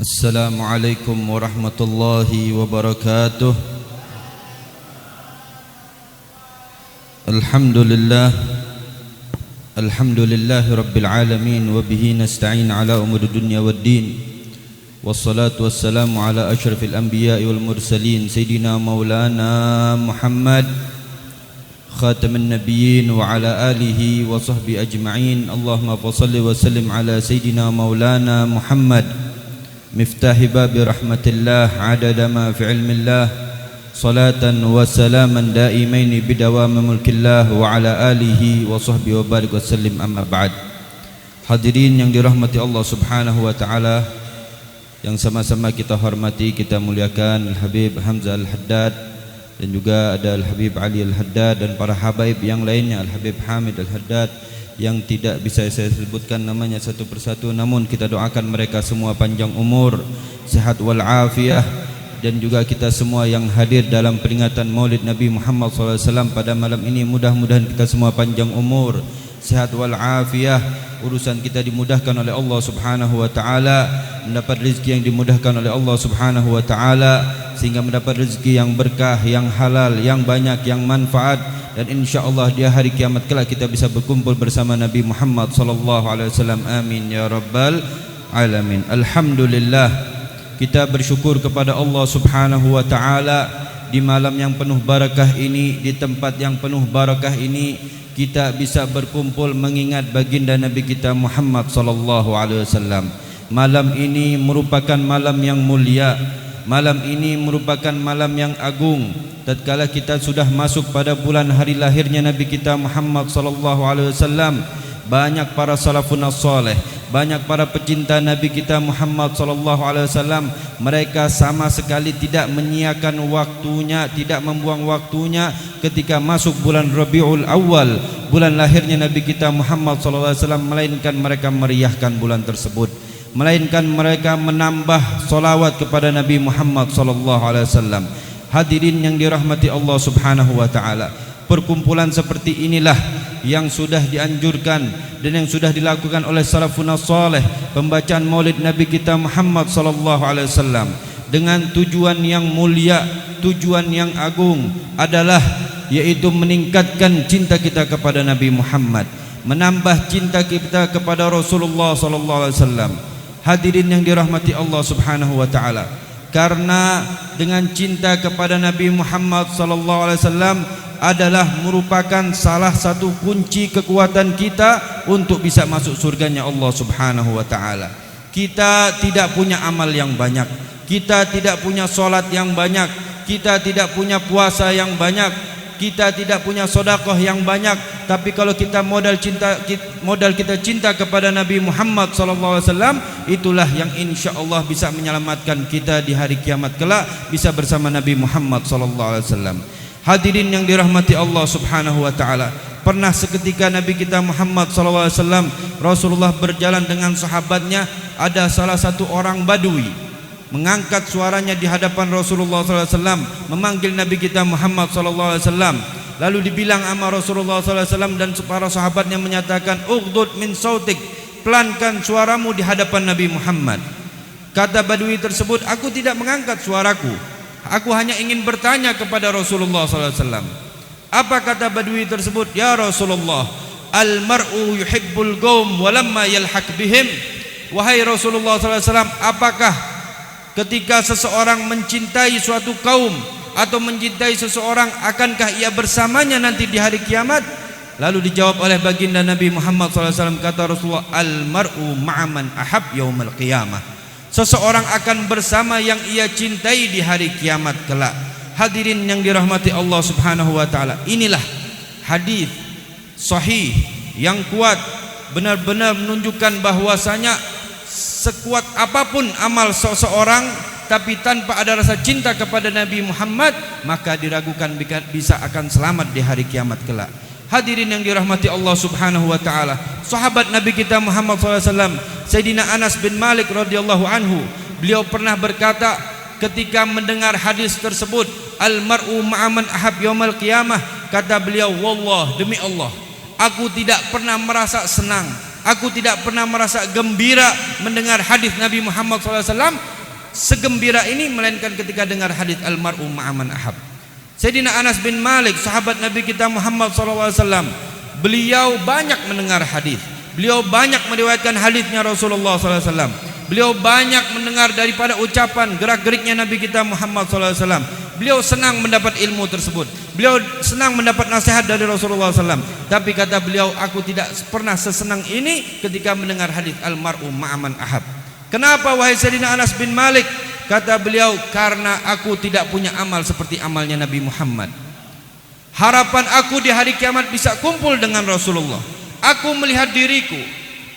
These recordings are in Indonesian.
Assalamualaikum warahmatullahi wabarakatuh. Alhamdulillah rabbil alamin wa bihi nasta'in ala umuri dunya waddin. Wassalatu wassalamu ala asyrafil anbiya'i wal mursalin sayyidina maulana Muhammad khatamin nabiyyin wa ala alihi wa sahbihi ajma'in. Allahumma salli wa sallim ala sayyidina maulana Muhammad miftahi babi rahmatillah adada ma fi ilmillah salatan wa salaman daimaini bidawami mulkillah wa ala alihi wa sahbihi wa barik wa sallim, amma ba'd. Hadirin yang dirahmati Allah subhanahu wa ta'ala, yang sama-sama kita hormati, kita muliakan Al-Habib Hamzah Al-Haddad, dan juga ada Al-Habib Ali Al-Haddad dan para habaib yang lainnya, Al-Habib Hamid Al-Haddad, yang tidak bisa saya sebutkan namanya satu persatu, namun kita doakan mereka semua panjang umur, sehat walafiat, dan juga kita semua yang hadir dalam peringatan Maulid Nabi Muhammad SAW pada malam ini, mudah-mudahan kita semua panjang umur, sehat walafiat, urusan kita dimudahkan oleh Allah Subhanahu wa taala, mendapat rezeki yang dimudahkan oleh Allah Subhanahu wa taala, sehingga mendapat rezeki yang berkah, yang halal, yang banyak, yang manfaat, dan insyaallah di hari kiamat kelak kita bisa berkumpul bersama Nabi Muhammad sallallahu alaihi wasallam. Amin ya rabbal alamin. Alhamdulillah, kita bersyukur kepada Allah Subhanahu wa taala di malam yang penuh barakah ini, di tempat yang penuh barakah ini, kita bisa berkumpul mengingat baginda Nabi kita Muhammad sallallahu alaihi wasallam. Malam ini merupakan malam yang mulia, malam ini merupakan malam yang agung. Tatkala kita sudah masuk pada bulan hari lahirnya Nabi kita Muhammad sallallahu alaihi wasallam, banyak para salafun saleh, banyak para pecinta Nabi kita Muhammad sallallahu alaihi wasallam, mereka sama sekali tidak menyia-nyiakan waktunya, tidak membuang waktunya ketika masuk bulan Rabiul Awal, bulan lahirnya Nabi kita Muhammad sallallahu alaihi wasallam, melainkan mereka meriahkan bulan tersebut, melainkan mereka menambah solawat kepada Nabi Muhammad sallallahu alaihi wasallam. Hadirin yang dirahmati Allah Subhanahu wa taala, perkumpulan seperti inilah yang sudah dianjurkan dan yang sudah dilakukan oleh salafun saleh, pembacaan Maulid Nabi kita Muhammad sallallahu alaihi wasallam dengan tujuan yang mulia, tujuan yang agung adalah yaitu meningkatkan cinta kita kepada Nabi Muhammad, menambah cinta kita kepada Rasulullah sallallahu alaihi wasallam. Hadirin yang dirahmati Allah Subhanahu wa taala, karena dengan cinta kepada Nabi Muhammad sallallahu alaihi wasallam adalah merupakan salah satu kunci kekuatan kita untuk bisa masuk surganya Allah Subhanahu wa taala. Kita tidak punya amal yang banyak, kita tidak punya salat yang banyak, kita tidak punya puasa yang banyak, kita tidak punya sedekah yang banyak, tapi kalau kita modal kita cinta kepada Nabi Muhammad sallallahu alaihi wasallam, itulah yang insyaallah bisa menyelamatkan kita di hari kiamat kelak, bisa bersama Nabi Muhammad sallallahu alaihi wasallam. Hadirin yang dirahmati Allah Subhanahu wa taala, pernah seketika Nabi kita Muhammad sallallahu alaihi wasallam, Rasulullah berjalan dengan sahabatnya, ada salah satu orang Badui mengangkat suaranya di hadapan Rasulullah sallallahu alaihi wasallam, memanggil Nabi kita Muhammad sallallahu alaihi wasallam. Lalu dibilang sama Rasulullah sallallahu alaihi wasallam, dan para sahabatnya menyatakan, "Ughdud min sautik," pelankan suaramu di hadapan Nabi Muhammad. Kata Badui tersebut, "Aku tidak mengangkat suaraku, aku hanya ingin bertanya kepada Rasulullah sallallahu alaihi wasallam." Apa kata Badui tersebut? "Ya Rasulullah, al-mar'u yuhibbul qaum walamma yalhaq bihim." Wahai Rasulullah sallallahu alaihi wasallam, apakah ketika seseorang mencintai suatu kaum atau mencintai seseorang, akankah ia bersamanya nanti di hari kiamat? Lalu dijawab oleh baginda Nabi Muhammad SAW, kata Rasulullah, "Al-mar'u ma'aman ahab yaumal qiyamah." Seseorang akan bersama yang ia cintai di hari kiamat kelak. Hadirin yang dirahmati Allah Subhanahu wa taala, inilah hadis sahih yang kuat, benar-benar menunjukkan bahwasanya sekuat apapun amal seseorang, tapi tanpa ada rasa cinta kepada Nabi Muhammad, maka diragukan bisa akan selamat di hari kiamat kelak. Hadirin yang dirahmati Allah Subhanahu wa taala, sahabat Nabi kita Muhammad SAW, Sayyidina Anas bin Malik radhiyallahu anhu, beliau pernah berkata ketika mendengar hadis tersebut, "Al-mar'u ma'aman ahab yaumal qiyamah," kata beliau, "Wallah, demi Allah, aku tidak pernah merasa senang, Aku tidak pernah merasa gembira mendengar hadis Nabi Muhammad SAW segembira ini melainkan ketika dengar hadis almar'u ma'aman ahab. Sayyidina Anas bin Malik, sahabat Nabi kita Muhammad SAW, beliau banyak mendengar hadis. Beliau banyak meriwayatkan hadisnya Rasulullah SAW. Beliau banyak mendengar daripada ucapan gerak-geriknya Nabi kita Muhammad SAW. Beliau senang mendapat ilmu tersebut. Beliau senang mendapat nasihat dari Rasulullah SAW. Tapi kata beliau, aku tidak pernah sesenang ini ketika mendengar hadis almar'u ma'aman ahab. Kenapa wahai Sayyidina Anas bin Malik? Kata beliau, karena aku tidak punya amal seperti amalnya Nabi Muhammad. Harapan aku di hari kiamat bisa kumpul dengan Rasulullah. Aku melihat diriku,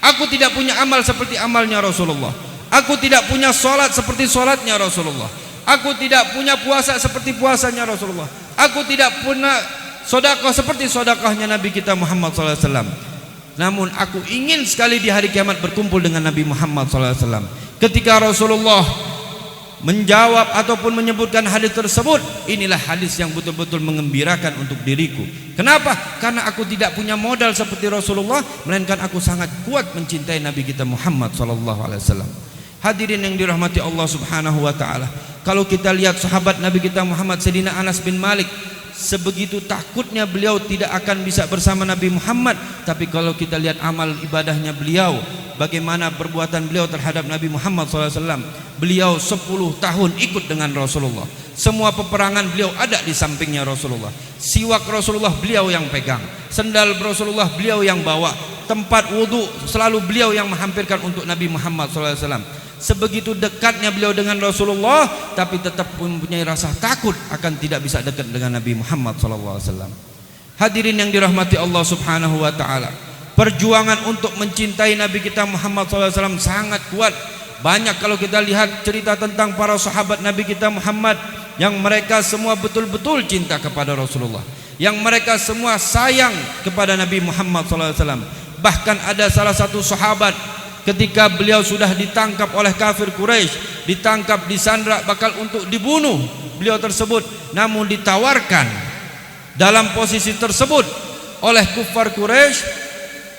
aku tidak punya amal seperti amalnya Rasulullah. Aku tidak punya solat seperti solatnya Rasulullah. Aku tidak punya puasa seperti puasanya Rasulullah. Aku tidak punya sedekah seperti sedekahnya Nabi kita Muhammad SAW. Namun aku ingin sekali di hari kiamat berkumpul dengan Nabi Muhammad SAW. Ketika Rasulullah menjawab ataupun menyebutkan hadis tersebut, inilah hadis yang betul-betul mengembirakan untuk diriku. Kenapa? Karena aku tidak punya modal seperti Rasulullah, melainkan aku sangat kuat mencintai Nabi kita Muhammad SAW. Hadirin yang dirahmati Allah Subhanahu wa taala, kalau kita lihat sahabat Nabi kita Muhammad Sayyidina Anas bin Malik, sebegitu takutnya beliau tidak akan bisa bersama Nabi Muhammad. Tapi kalau kita lihat amal ibadahnya beliau, bagaimana perbuatan beliau terhadap Nabi Muhammad SAW. Beliau 10 tahun ikut dengan Rasulullah. Semua peperangan beliau ada di sampingnya Rasulullah. Siwak Rasulullah beliau yang pegang, sendal Rasulullah beliau yang bawa, tempat wudhu selalu beliau yang menghampirkan untuk Nabi Muhammad SAW. Sebegitu dekatnya beliau dengan Rasulullah, tapi tetap mempunyai rasa takut akan tidak bisa dekat dengan Nabi Muhammad SAW. Hadirin yang dirahmati Allah Subhanahu wa taala, perjuangan untuk mencintai Nabi kita Muhammad SAW sangat kuat. Banyak kalau kita lihat cerita tentang para sahabat Nabi kita Muhammad, yang mereka semua betul-betul cinta kepada Rasulullah, yang mereka semua sayang kepada Nabi Muhammad SAW. Bahkan ada salah satu sahabat, ketika beliau sudah ditangkap oleh kafir Quraisy, ditangkap, disandra, bakal untuk dibunuh beliau tersebut, namun ditawarkan dalam posisi tersebut oleh kufar Quraisy.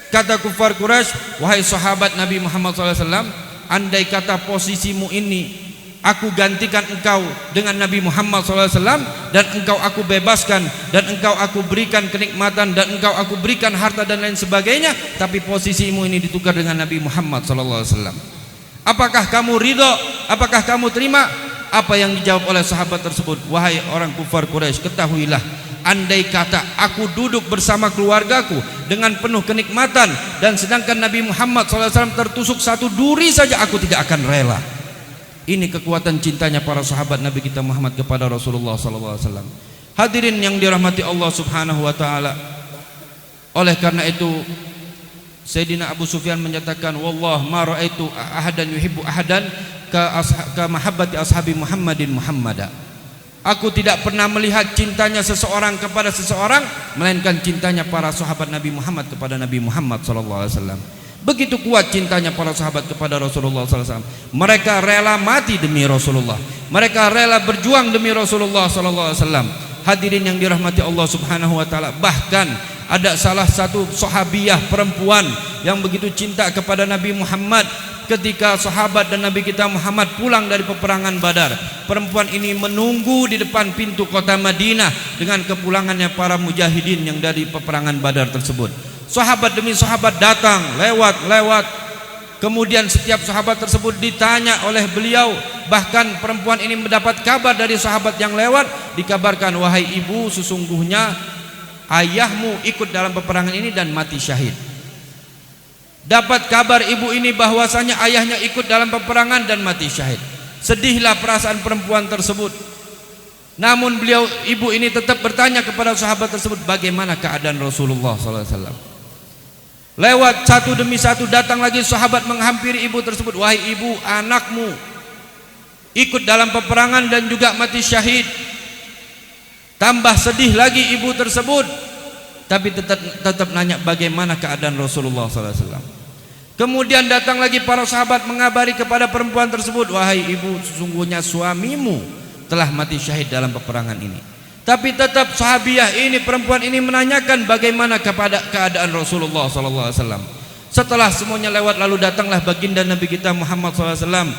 Kata kufar Quraisy, wahai sahabat Nabi Muhammad SAW, andai kata posisimu ini aku gantikan engkau dengan Nabi Muhammad SAW, dan engkau aku bebaskan, dan engkau aku berikan kenikmatan, dan engkau aku berikan harta dan lain sebagainya, tapi posisimu ini ditukar dengan Nabi Muhammad SAW, apakah kamu ridho? Apakah kamu terima? Apa yang dijawab oleh sahabat tersebut? Wahai orang kufar Quraisy, ketahuilah, andai kata aku duduk bersama keluargaku dengan penuh kenikmatan, dan sedangkan Nabi Muhammad SAW tertusuk satu duri saja, aku tidak akan rela. Ini kekuatan cintanya para sahabat Nabi kita Muhammad kepada Rasulullah SAW. Hadirin yang dirahmati Allah Subhanahu wa taala, oleh karena itu Sayyidina Abu Sufyan menyatakan, wallah ma raaitu ahadan yuhibbu ahadan ka mahabbati ashabi Muhammadin Muhammada. Aku tidak pernah melihat cintanya seseorang kepada seseorang melainkan cintanya para sahabat Nabi Muhammad kepada Nabi Muhammad SAW. Begitu kuat cintanya para sahabat kepada Rasulullah SAW. Mereka rela mati demi Rasulullah. Mereka rela berjuang demi Rasulullah SAW. Hadirin yang dirahmati Allah Subhanahu wa taala, bahkan ada salah satu sahabiyah perempuan yang begitu cinta kepada Nabi Muhammad. Ketika sahabat dan Nabi kita Muhammad pulang dari peperangan Badar, perempuan ini menunggu di depan pintu kota Madinah dengan kepulangannya para mujahidin yang dari peperangan Badar tersebut. Sahabat demi sahabat datang, lewat. Kemudian setiap sahabat tersebut ditanya oleh beliau. Bahkan perempuan ini mendapat kabar dari sahabat yang lewat, dikabarkan, wahai ibu, sesungguhnya ayahmu ikut dalam peperangan ini dan mati syahid. Dapat kabar ibu ini bahwasanya ayahnya ikut dalam peperangan dan mati syahid. Sedihlah perasaan perempuan tersebut. Namun ibu ini tetap bertanya kepada sahabat tersebut, bagaimana keadaan Rasulullah SAW. Lewat satu demi satu datang lagi sahabat menghampiri ibu tersebut, wahai ibu, anakmu ikut dalam peperangan dan juga mati syahid. Tambah sedih lagi ibu tersebut, tapi tetap nanya bagaimana keadaan Rasulullah SAW. Kemudian datang lagi para sahabat mengabari kepada perempuan tersebut, wahai ibu, sesungguhnya suamimu telah mati syahid dalam peperangan ini. Tapi tetap sahabiah ini, perempuan ini menanyakan bagaimana kepada keadaan Rasulullah SAW. Setelah semuanya lewat, lalu datanglah baginda Nabi kita Muhammad SAW.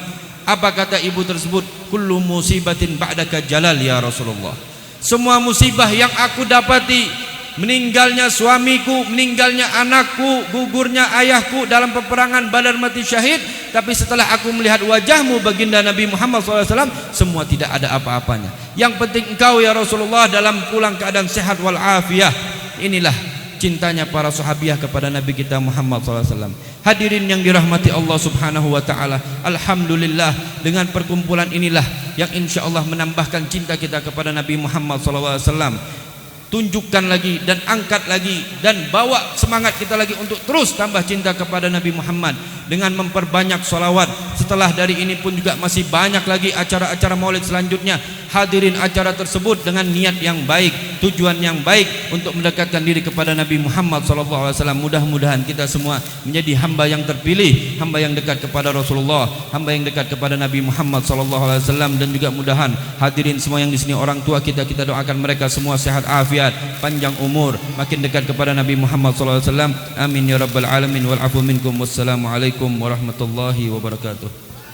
Apa kata ibu tersebut? Kullu musibatin ba'daka jalal ya Rasulullah. Semua musibah yang aku dapati, meninggalnya suamiku, meninggalnya anakku, gugurnya ayahku dalam peperangan Badar mati syahid, tapi setelah aku melihat wajahmu baginda Nabi Muhammad SAW, semua tidak ada apa-apanya. Yang penting engkau ya Rasulullah dalam pulang keadaan sehat walafiat. Inilah cintanya para sahabiah kepada Nabi kita Muhammad SAW. Hadirin yang dirahmati Allah Subhanahu wa taala, alhamdulillah dengan perkumpulan inilah yang insyaallah menambahkan cinta kita kepada Nabi Muhammad SAW. Tunjukkan lagi dan angkat lagi dan bawa semangat kita lagi untuk terus tambah cinta kepada Nabi Muhammad dengan memperbanyak sholawat. Setelah dari ini pun juga masih banyak lagi acara-acara maulid selanjutnya. Hadirin acara tersebut dengan niat yang baik, tujuan yang baik untuk mendekatkan diri kepada Nabi Muhammad SAW. Mudah-mudahan kita semua menjadi hamba yang terpilih, hamba yang dekat kepada Rasulullah, hamba yang dekat kepada Nabi Muhammad SAW. Dan juga mudahan hadirin semua yang di sini orang tua kita doakan mereka semua sehat afiat, panjang umur, makin dekat kepada Nabi Muhammad SAW. Amin ya rabbal alamin wal afu minkum. Wassalamualaikum warahmatullahi wabarakatuh.